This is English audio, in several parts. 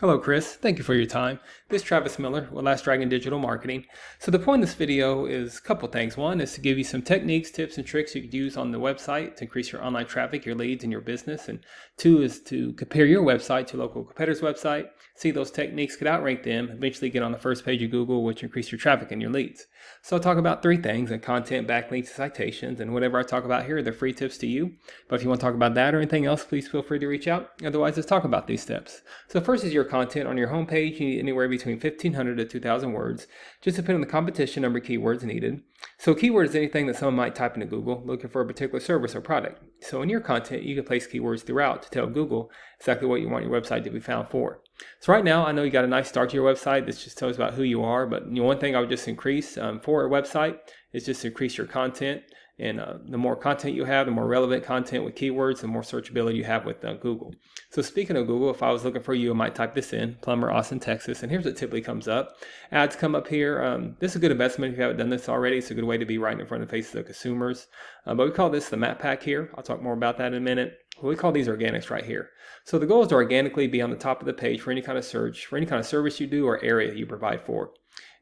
Hello, Chris. Thank you for your time. This is Travis Miller with Last Dragon Digital Marketing. So the point of this video is a couple things. One is to give you some techniques, tips, and tricks you could use on the website to increase your online traffic, your leads, and your business. And two is to compare your website to local competitors' website, see those techniques, could outrank them, eventually get on the first page of Google, which increase your traffic and your leads. So I'll talk about three things: and content, backlinks, citations, and whatever I talk about here, they're free tips to you. But if you want to talk about that or anything else, please feel free to reach out. Otherwise, let's talk about these steps. So first is your content. On your homepage, you need anywhere between 1,500 to 2,000 words, just depending on the competition number of keywords needed. So keyword is anything that someone might type into Google looking for a particular service or product. So in your content, you can place keywords throughout to tell Google exactly what you want your website to be found for. So right now, I know you got a nice start to your website. This just tells about who you are, but one thing I would just increase for a website is just increase your content. And the more content you have, the more relevant content with keywords, the more searchability you have with Google. So speaking of Google, if I was looking for you, I might type this in, Plumber, Austin, Texas, and here's what typically comes up. Ads come up here. This is a good investment if you haven't done this already. It's a good way to be right in front of the faces of consumers. But we call this the map pack here. I'll talk more about that in a minute. We call these organics right here. So the goal is to organically be on the top of the page for any kind of search, for any kind of service you do or area you provide for.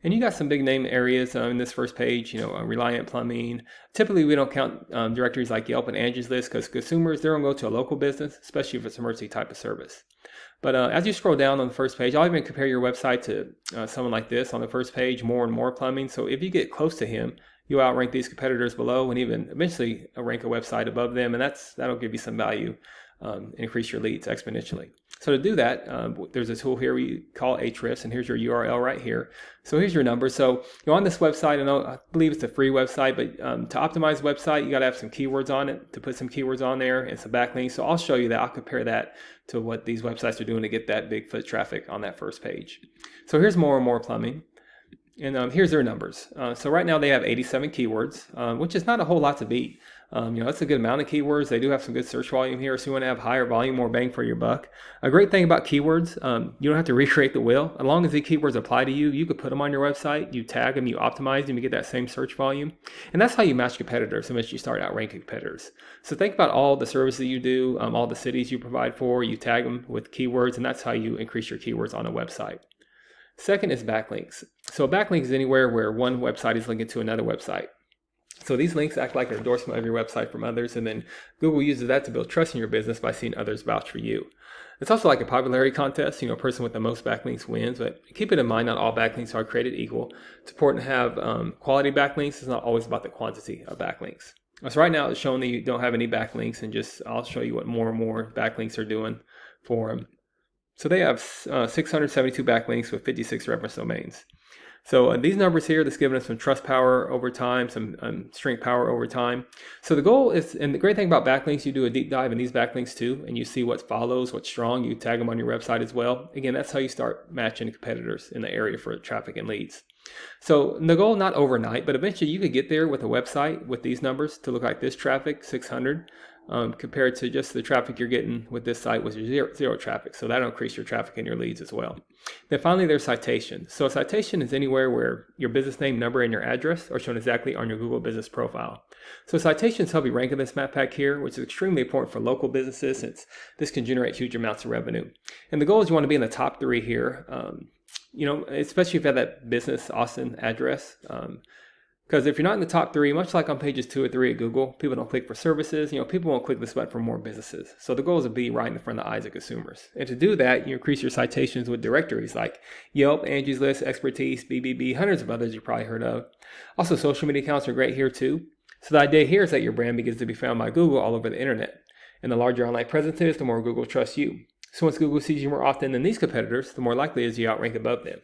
And you got some big name areas in this first page, Reliant Plumbing. Typically, we don't count directories like Yelp and Angie's List because consumers, they're going to go to a local business, especially if it's an emergency type of service. But as you scroll down on the first page, I'll even compare your website to someone like this on the first page, More and More Plumbing. So if you get close to him, you'll outrank these competitors below and even eventually rank a website above them. And that'll give you some value, increase your leads exponentially. So to do that, there's a tool here we call Ahrefs, and here's your URL right here. So here's your number. So on this website, I believe it's a free website, but to optimize the website, you got to have some keywords on it, to put some keywords on there and some backlinks. So I'll show you that. I'll compare that to what these websites are doing to get that big foot traffic on that first page. So here's More and More Plumbing. And here's their numbers. So right now they have 87 keywords, which is not a whole lot to beat. That's a good amount of keywords. They do have some good search volume here. So you want to have higher volume, more bang for your buck. A great thing about keywords, you don't have to recreate the wheel. As long as the keywords apply to you, you could put them on your website, you tag them, you optimize them, you get that same search volume. And that's how you match competitors and you start outranking competitors. So think about all the services you do, all the cities you provide for, you tag them with keywords, and that's how you increase your keywords on a website. Second is backlinks. So a backlink is anywhere where one website is linking to another website. So these links act like an endorsement of your website from others, and then Google uses that to build trust in your business by seeing others vouch for you. It's also like a popularity contest. A person with the most backlinks wins, but keep it in mind, not all backlinks are created equal. It's important to have quality backlinks. It's not always about the quantity of backlinks. So right now it's showing that you don't have any backlinks, and I'll show you what more and more backlinks are doing for them. So they have 672 backlinks with 56 reference domains. So these numbers here, that's giving us some trust power over time, some strength power over time. So the goal is, and the great thing about backlinks, you do a deep dive in these backlinks too, and you see what follows, what's strong. You tag them on your website as well. Again, that's how you start matching competitors in the area for traffic and leads. So the goal, not overnight, but eventually you could get there with a website with these numbers to look like this traffic, 600. Compared to just the traffic you're getting with this site with your zero traffic. So that'll increase your traffic and your leads as well. Then finally, there's citations. So a citation is anywhere where your business name, number, and your address are shown exactly on your Google business profile. So citations help you rank in this map pack here, which is extremely important for local businesses since this can generate huge amounts of revenue. And the goal is you want to be in the top 3 here, especially if you have that business Austin address. Because if you're not in the top 3, much like on pages 2 or 3 at Google, people don't click for services. People won't click this button for more businesses. So the goal is to be right in front of the eyes of consumers. And to do that, you increase your citations with directories like Yelp, Angie's List, Expertise, BBB, hundreds of others you've probably heard of. Also, social media accounts are great here too. So the idea here is that your brand begins to be found by Google all over the internet. And the larger online presence is, the more Google trusts you. So once Google sees you more often than these competitors, the more likely it is you outrank above them.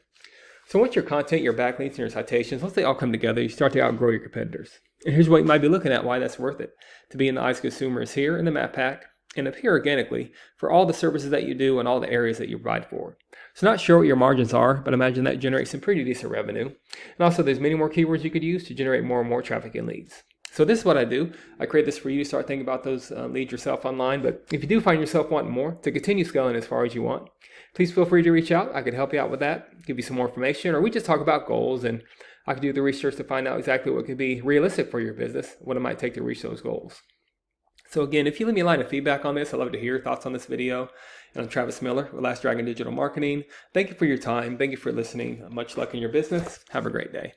So once your content, your backlinks, and your citations, once they all come together, you start to outgrow your competitors. And here's what you might be looking at, why that's worth it. To be in the eyes of consumers here in the map pack, and appear organically for all the services that you do and all the areas that you provide for. So not sure what your margins are, but imagine that generates some pretty decent revenue. And also there's many more keywords you could use to generate more and more traffic and leads. So this is what I do. I create this for you to start thinking about those leads yourself online. But if you do find yourself wanting more to continue scaling as far as you want, please feel free to reach out. I could help you out with that, give you some more information, or we just talk about goals, and I could do the research to find out exactly what could be realistic for your business, what it might take to reach those goals. So again, if you leave me a line of feedback on this, I'd love to hear your thoughts on this video. And I'm Travis Miller with Last Dragon Digital Marketing. Thank you for your time. Thank you for listening. Much luck in your business. Have a great day.